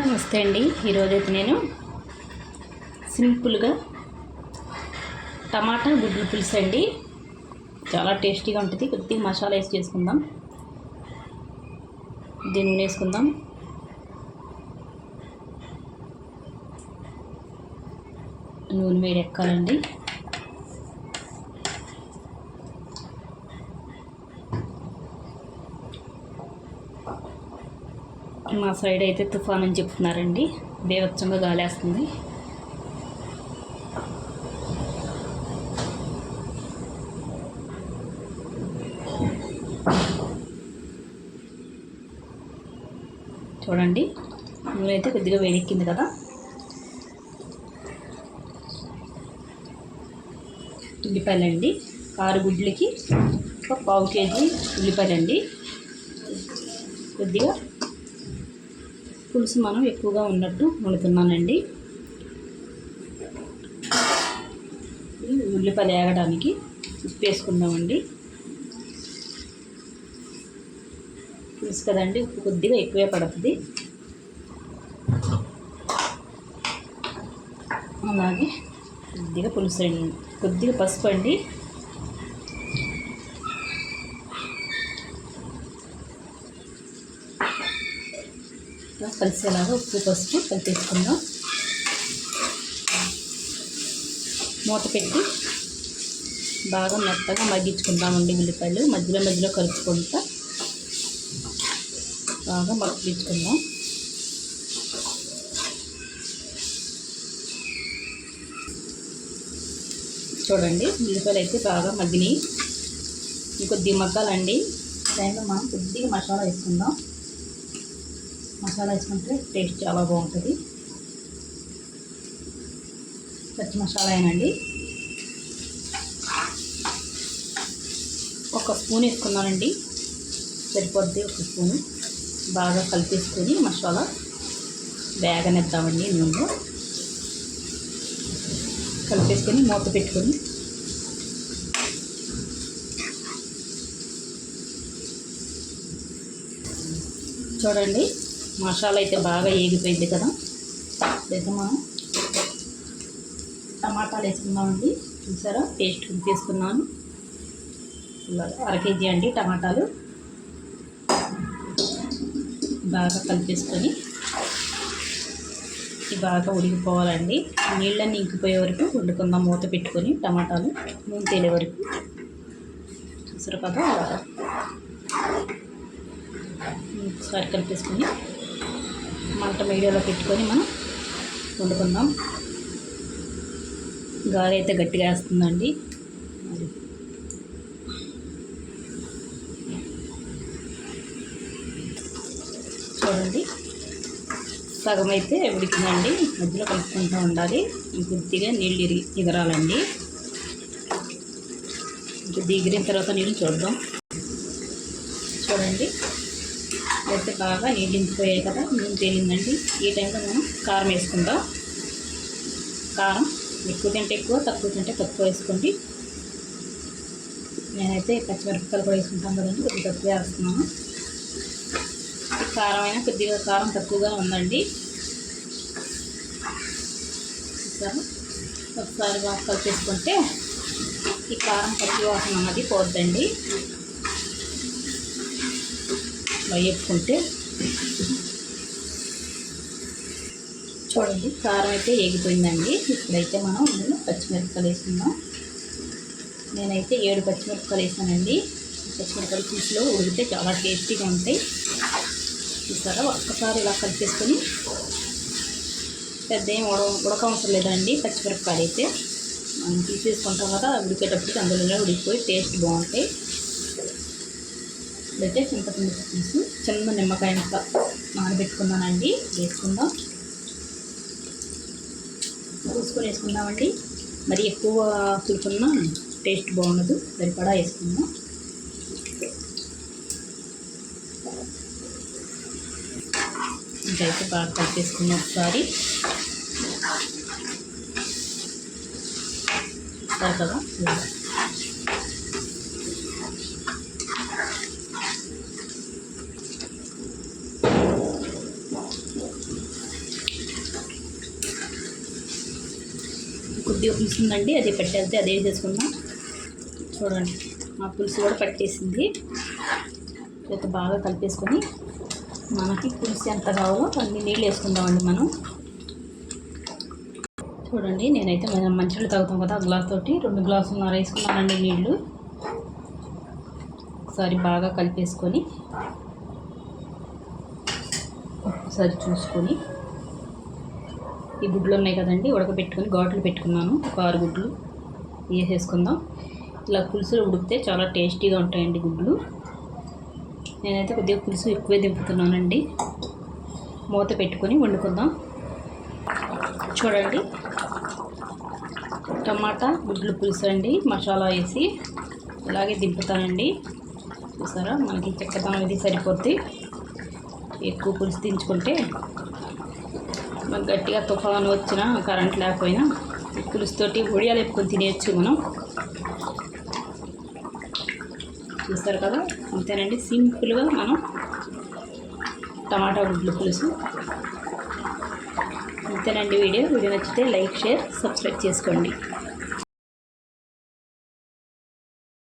నమస్తే అండి. ఈరోజైతే నేను సింపుల్గా టమాటా గుడ్లు పులుసు అండి. చాలా టేస్టీగా ఉంటుంది. కొద్దిగా మసాలా వేసి చేసుకుందాం. దీన్ని వేసుకుందాం. నూనె వేడి ఎక్కాలండి. మా సైడ్ అయితే తుఫాన్ అని చెప్తున్నారండి. బేవచ్చంగా గాలేస్తుంది. చూడండి, నూనె అయితే కొద్దిగా వేడెక్కింది కదా. ఉల్లిపాయలండి, 6 గుడ్లకి ఒక 1/2 కేజీ ఉల్లిపాయలండి. కొద్దిగా పులుసు మనం ఎక్కువగా ఉన్నట్టు వండుతున్నానండి. ఉల్లిపాయలు వేగడానికి ఉప్పు వేసుకుందామండి. పులుసు కదండి, ఉప్పు కొద్దిగా ఎక్కువే పడుతుంది. అలాగే కొద్దిగా పులుసు అండి, కొద్దిగా పసుపు అండి. కలిసేలాగా ఉప్పు పసుపు కలిపేసుకుందాం. మూత పెట్టి బాగా మెత్తగా మగ్గించుకుందామండి. ఉల్లిపాయలు మధ్యలో మధ్యలో కలుపుకుంటా బాగా మగ్గించుకుందాం. చూడండి, ఉల్లిపాయలు అయితే బాగా మగ్గినాయి. ఇంకొద్దిగా మగ్గాలండి. దాంట్లో మనం కొద్దిగా మసాలా వేసుకుందాం. మసాలా వేసుకుంటే టేస్ట్ చాలా బాగుంటుంది. పచ్చి మసాలా ఏనండి. 1 స్పూన్ వేసుకున్నానండి, సరిపోద్ది. 1 స్పూను బాగా కలిపేసుకొని మసాలా వేగనిద్దామండి. నూనెలో కలిపేసుకొని మూత పెట్టుకొని చూడండి, మసాలా అయితే బాగా ఏగిపోయింది కదా. అయితే మనం టమాటాలు వేసుకుందామండి. చూసారా, పేస్ట్ తీసుకున్నాను. 1/2 కేజీ అండి టమాటాలు. బాగా కలిపేసుకొని బాగా ఉడికిపోవాలండి. నీళ్ళన్నీ ఇంకిపోయే వరకు వండుకుందాం. మూత పెట్టుకొని టమాటాలు నూనె తేలే వరకు. చూసారు కదా, ఒకసారి కలిపేసుకొని మంట మీడియాలో పెట్టుకొని మనం వండుకుందాం. గాలి అయితే గట్టిగా వేస్తుందండి. చూడండి, సగం అయితే ఉడికిందండి. మధ్యలో కలుపుకుంటూ ఉండాలి. కొద్దిగా నీళ్ళు ఎగరాలండి. కొద్దిగా ఎగిరిన తర్వాత నీళ్ళు చూద్దాం. చూడండి, అయితే బాగా నీళ్ళు ఇంకిపోయాయి కదా, నూనె తేలిందండి. ఈ టైంలో మనం కారం వేసుకుందాం. కారం ఎక్కువ తింటే ఎక్కువ, తక్కువ తింటే తక్కువ వేసుకోండి. నేనైతే పచ్చిమిరపకాయలు కూడా వేసుకుంటాను కదండి, కొద్దిగా తక్కువ వేస్తున్నాను. కారం అయినా కొద్దిగా కారం తక్కువగా ఉందండి. ఒకసారి బాగా కలిపేసుకుంటే ఈ కారం పచ్చి వాసన అన్నది పోద్దండి. వేపుకుంటే చూడండి, కారం అయితే ఏగిపోయిందండి. ఇప్పుడైతే మనం ఇందులో పచ్చిమిరపకాయలు వేసుకుందాం. నేనైతే 7 పచ్చిమిరపకాయలు వేసానండి. పచ్చిమిరపకాయలు పులుసులో ఉడికితే చాలా టేస్టీగా ఉంటాయి. చూసారా, ఒక్కసారి ఇలా కలిపేసుకొని పెద్ద ఏం ఉడకవసరం లేదండి. పచ్చిమిరపకాయలు అయితే మనం తీసేసుకుంటాం కదా, ఉడికేటప్పటికి అందులోనే ఉడికిపోయి టేస్ట్ బాగుంటాయి. ఇప్పుడైతే చింతపండు పులుసు చిన్న నిమ్మకాయ ఇంకా నానబెట్టుకున్నానండి. వేసుకుందాం. చూసుకొని వేసుకుందామండి. మరి ఎక్కువ పులుసున్నా టేస్ట్ బాగుండదు. సరిపడా వేసుకుందాం. ఇంకైతే బాగా కలిపేసుకున్నాం ఒకసారి. సరే కదా, కొద్దిగా పులుసు ఉందండి, అది పెట్టేస్తే అదే చేసుకుందాం. చూడండి ఆ పులుసు కూడా పట్టేసింది. అయితే బాగా కలిపేసుకొని మనకి పులుసు ఎంత కావాలో అన్ని నీళ్ళు వేసుకుందామండి మనం. చూడండి నేనైతే మంచినీళ్ళు తాగుతాం కదా, ఆ గ్లాస్ తోటి 2 గ్లాసులు వేసుకున్నానండి నీళ్ళు. ఒకసారి బాగా కలిపేసుకొని ఒకసారి చూసుకొని ఈ గుడ్లు ఉన్నాయి కదండి, ఉడకబెట్టుకొని ఘాట్లు పెట్టుకున్నాను. ఒక 6 గుడ్లు వేసేసుకుందాం. ఇలా పులుసులో ఉడికితే చాలా టేస్టీగా ఉంటాయండి గుడ్లు. నేనైతే కొద్దిగా పులుసు ఎక్కువే దింపుతున్నానండి. మూత పెట్టుకొని వండుకుందాం. చూడండి టమాటా గుడ్లు పులుసు అండి, మసాలా వేసి ఇలాగే దింపుతానండి. చూసారా మనకి చెక్కదనం ఇది సరిపోద్ది. ఎక్కువ పులుసు దించుకుంటే మనకు గట్టిగా తుఫాను వచ్చినా కరెంట్ లేకపోయినా పులుసుతోటి ఒడియాలు వేపుకొని తినేయచ్చు మనం. చూస్తారు కదా, అంతేనండి సింపుల్గా మనం టమాటా గుడ్లు పులుసు. అంతేనండి. వీడియో నచ్చితే లైక్, షేర్, సబ్స్క్రైబ్ చేసుకోండి.